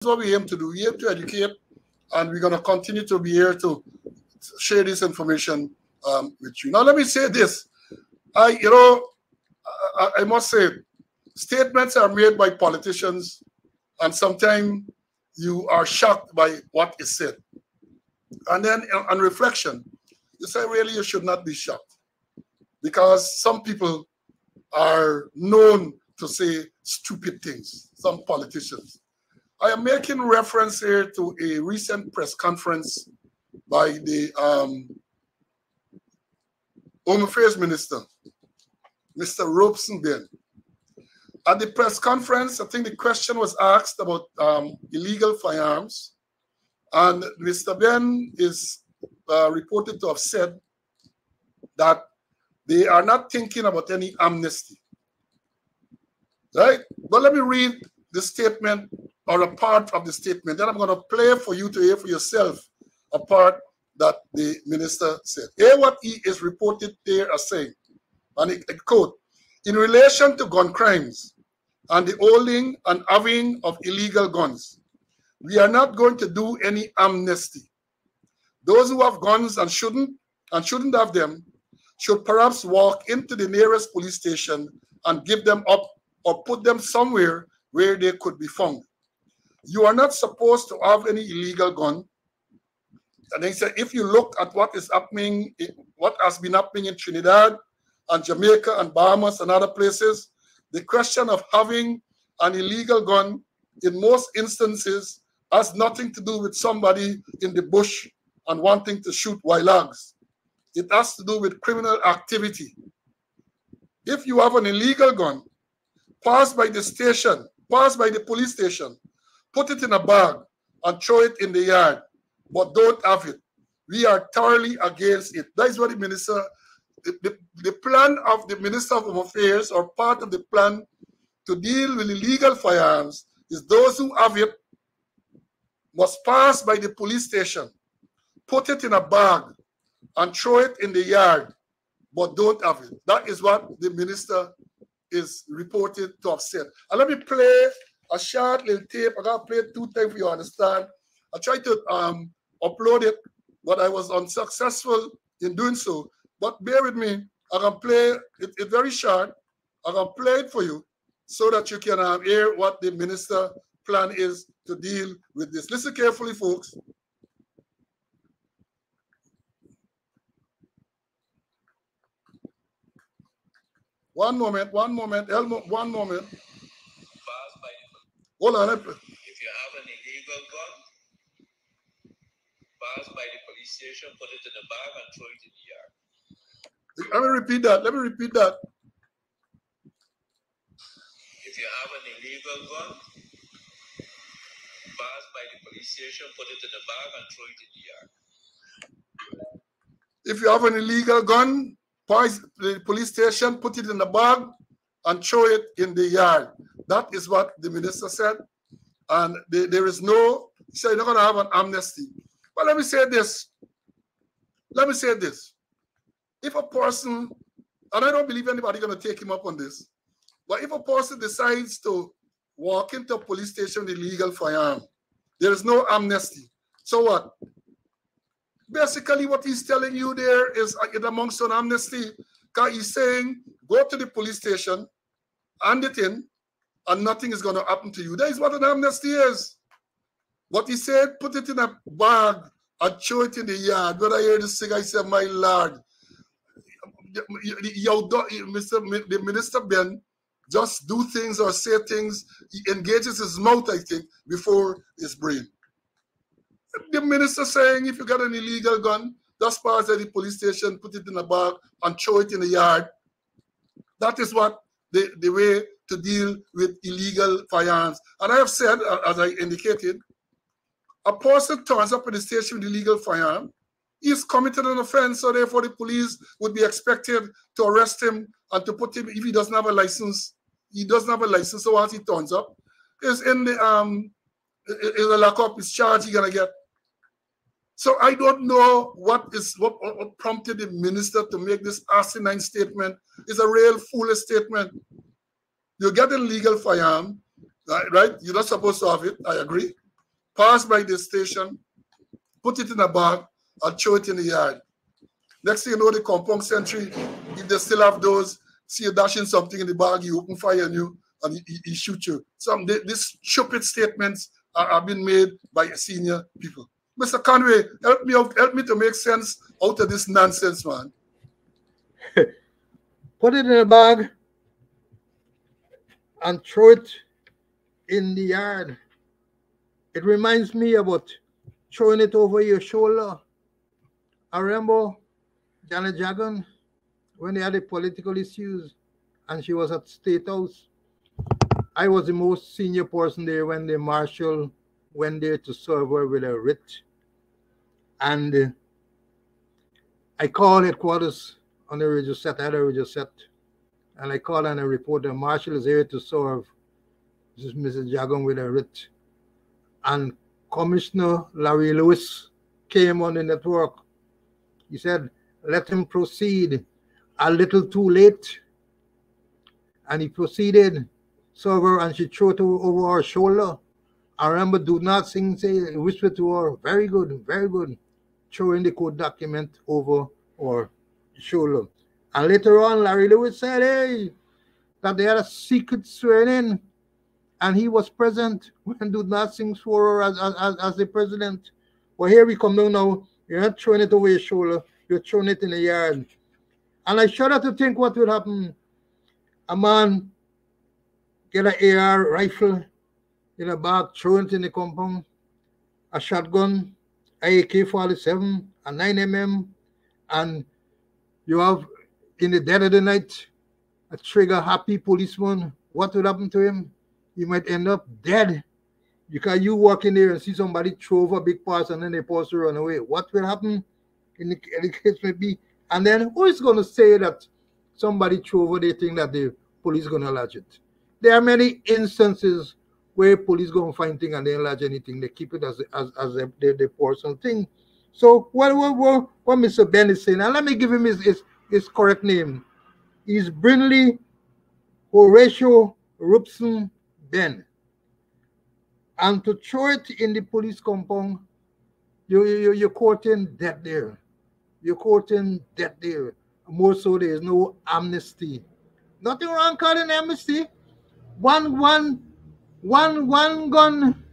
what we aim to do. We aim to educate, and we're going to continue to be here to share this information with you. Now, let me say this. I must say, statements are made by politicians, and sometimes you are shocked by what is said. And then on reflection, you say, really, you should not be shocked, because some people are known to say stupid things, some politicians. I am making reference here to a recent press conference by the Home Affairs Minister, Mr. Robeson Ben. At the press conference, I think the question was asked about illegal firearms, and Mr. Ben is reported to have said that they are not thinking about any amnesty. Right? But let me read the statement, or a part of the statement. Then I'm going to play for you to hear for yourself a part that the minister said. Hear what he is reported there as saying, and I quote, "In relation to gun crimes and the holding and having of illegal guns, we are not going to do any amnesty. Those who have guns and shouldn't have them should perhaps walk into the nearest police station and give them up or put them somewhere where they could be found. You are not supposed to have any illegal gun." And they said, if you look at what is happening, what has been happening in Trinidad and Jamaica and Bahamas and other places, the question of having an illegal gun in most instances has nothing to do with somebody in the bush and wanting to shoot wild hogs. It has to do with criminal activity. If you have an illegal gun, pass by the station, pass by the police station, put it in a bag and throw it in the yard, but don't have it. We are thoroughly against it. That is what the minister, the plan of the Minister of Home Affairs, or part of the plan to deal with illegal firearms, is those who have it must pass by the police station, put it in a bag and throw it in the yard, but don't have it. That is what the minister is reported to have said. And let me play a short little tape. I got to play it 2 times for you to understand. I tried to upload it, but I was unsuccessful in doing so. But bear with me. I can play it. It's very short. I can play it for you so that you can hear what the minister plan is to deal with this. Listen carefully, folks. One moment, Elmo, one moment. Hold on. If you have an illegal gun, pass by the police station, put it in a bag and throw it in the yard. Let me repeat that. If you have an illegal gun, pass by the police station, put it in a bag and throw it in the yard. If you have an illegal gun, pass the police station, put it in a bag and throw it in the yard. That is what the minister said. And there is no, he said, you're not going to have an amnesty. But let me say this. If a person, and I don't believe anybody going to take him up on this, but if a person decides to walk into a police station with illegal firearm, there is no amnesty. So what? Basically, what he's telling you there is it amounts to an amnesty, because he's saying, go to the police station, hand it in, and nothing is going to happen to you. That is what an amnesty is. What he said, put it in a bag and throw it in the yard. When I hear this thing, I say, my Lord, the Minister Ben just do things or say things. He engages his mouth, I think, before his brain. The minister saying, if you got an illegal gun, just pass at the police station, put it in a bag, and throw it in the yard. That is what the way to deal with illegal firearms. And I have said, as I indicated, a person turns up in the station with illegal firearm, he's committed an offense, so therefore the police would be expected to arrest him and to put him, if he doesn't have a license, so once he turns up, is in the lockup, his charge he's gonna get. So I don't know what prompted the minister to make this asinine statement. It's a real foolish statement. You get a legal firearm, right? You're not supposed to have it, I agree. pass by the station, put it in a bag, and throw it in the yard. Next thing you know, the compound sentry, if they still have those, see you dashing something in the bag, he open fire on you, and he shoot you. These stupid statements are being made by senior people. Mr. Conway, help me to make sense out of this nonsense, man. Put it in a bag and throw it in the yard. It reminds me about throwing it over your shoulder. I remember Janet Jagan when they had the political issues and she was at State House. I was the most senior person there when the marshal went there to serve her with a writ. And I called headquarters on the radio set. I had a radio set. And I called and I reported the marshal is here to serve Mrs. Jagan with a writ. And Commissioner Larry Lewis came on the network. He said, let him proceed. A little too late. And he proceeded, serve her, and she threw it over her shoulder. I remember Do Not Sing, say, whisper to her, very good, throwing the court document over her shoulder. And later on, Larry Lewis said, hey, that they had a secret swearing-in, and he was present when Do Not Sing swore her as the president. Well, here we come down now. You're not throwing it over your shoulder. You're throwing it in the yard. And I shudder to think what would happen. A man get an AR rifle in a bag, throw it in the compound, a shotgun, a AK-47, a 9mm, and you have, in the dead of the night, a trigger-happy policeman. What would happen to him? He might end up dead. Because you walk in there and see somebody throw over big parts and then they pause to run away. What will happen in the case may be? And then who is going to say that somebody threw over the thing that the police going to lodge it? There are many instances where police go and find things and they don't lodge anything. They keep it as their personal thing. So what Mr. Ben is saying, and let me give him his correct name. He's Brinley Horatio Robeson Ben. And to throw it in the police compound, you're quoting death there. You're quoting death there. More so, there is no amnesty. Nothing wrong calling amnesty. One gun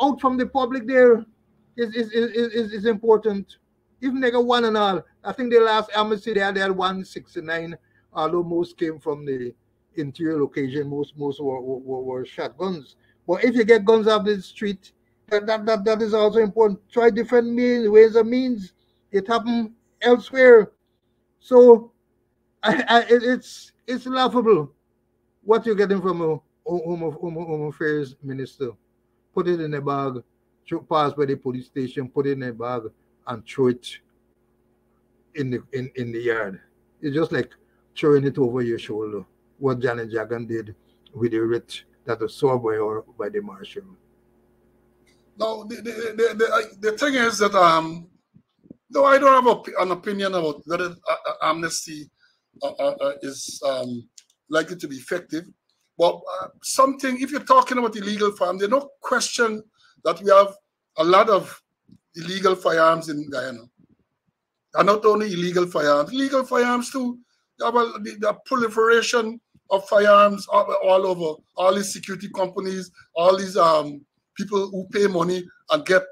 out from the public there is important. Even they got one and all. I think the last amnesty they had 169, although most came from the interior location. Most were shotguns. But if you get guns off the street, that is also important. Try different ways and means. It happened elsewhere. So it's laughable what you're getting from a home affairs minister. Put it in a bag, pass by the police station, put it in a bag, and throw it in the yard. It's just like throwing it over your shoulder. What Janet Jagan did with the writ that was served by the marshal. No, the thing is that no, I don't have an opinion about whether amnesty is likely to be effective. But something, if you're talking about illegal firearms, there's no question that we have a lot of illegal firearms in Guyana. And not only illegal firearms too. You have the proliferation of firearms all over, all these security companies, all these people who pay money and get,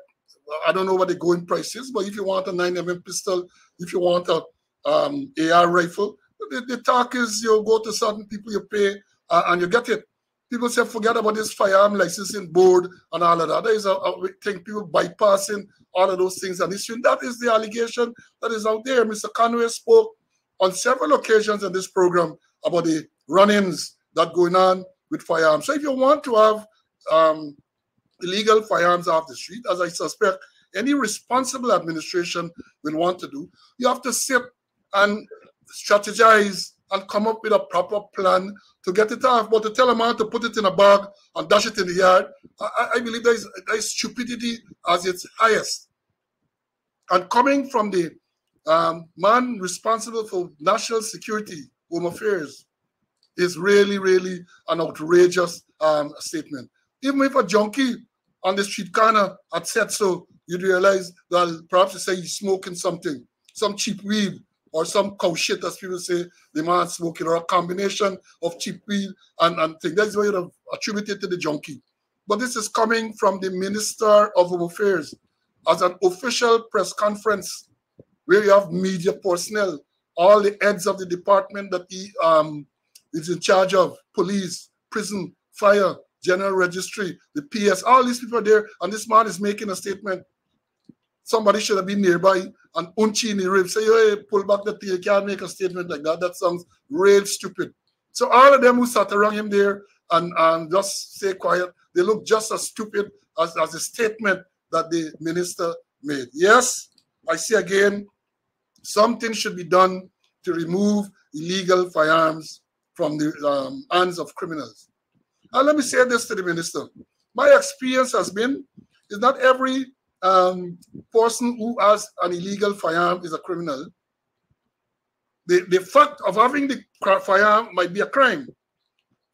I don't know what the going price is, but if you want a 9mm pistol, if you want a AR rifle, the talk is you go to certain people, you pay, and you get it. People say, forget about this firearm licensing board and all of that. There is a thing, people bypassing all of those things and issuing. That is the allegation that is out there. Mr. Conway spoke on several occasions in this program about the run-ins that going on with firearms. So if you want to have illegal firearms off the street, as I suspect any responsible administration will want to do, you have to sit and strategize and come up with a proper plan to get it off. But to tell a man to put it in a bag and dash it in the yard, I believe there is stupidity as its highest. And coming from the man responsible for national security, home affairs, is really, really an outrageous statement. Even if a junkie on the street corner had said so, you'd realize, well, perhaps you say he's smoking something, some cheap weed, or some cow shit, as people say, the man smoking, or a combination of cheap weed and things. That's why you'd have attributed to the junkie. But this is coming from the Minister of Home Affairs as an official press conference where you have media personnel, all the heads of the department that he is in charge of, police, prison, fire, general registry, the PS, all these people are there, and this man is making a statement. Somebody should have been nearby and unchi in the ribs, say, hey, pull back the thing, you can't make a statement like that. That sounds real stupid. So all of them who sat around him there and just stay quiet, they look just as stupid as the statement that the minister made. Yes, I see again, something should be done to remove illegal firearms from the hands of criminals. And let me say this to the minister. My experience has been, is not every person who has an illegal firearm is a criminal. The fact of having the firearm might be a crime,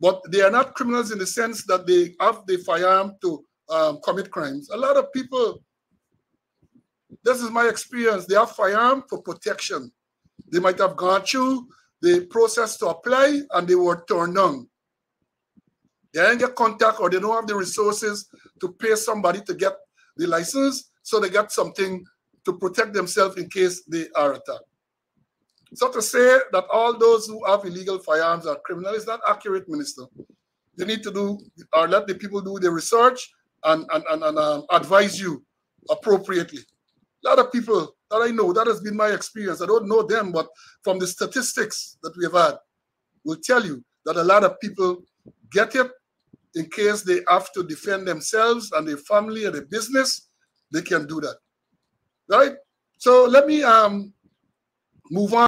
but they are not criminals in the sense that they have the firearm to commit crimes. A lot of people, this is my experience, they have firearm for protection. They might have gone through the process to apply and they were turned down. They didn't get contact, or they don't have the resources to pay somebody to get the license, so they got something to protect themselves in case they are attacked. So to say that all those who have illegal firearms are criminals is not accurate, Minister. You need to do, or let the people do the research and advise you appropriately. A lot of people that I know, that has been my experience. I don't know them, but from the statistics that we have had, will tell you that a lot of people get it in case they have to defend themselves and their family and their business. They can do that, right? So let me move on.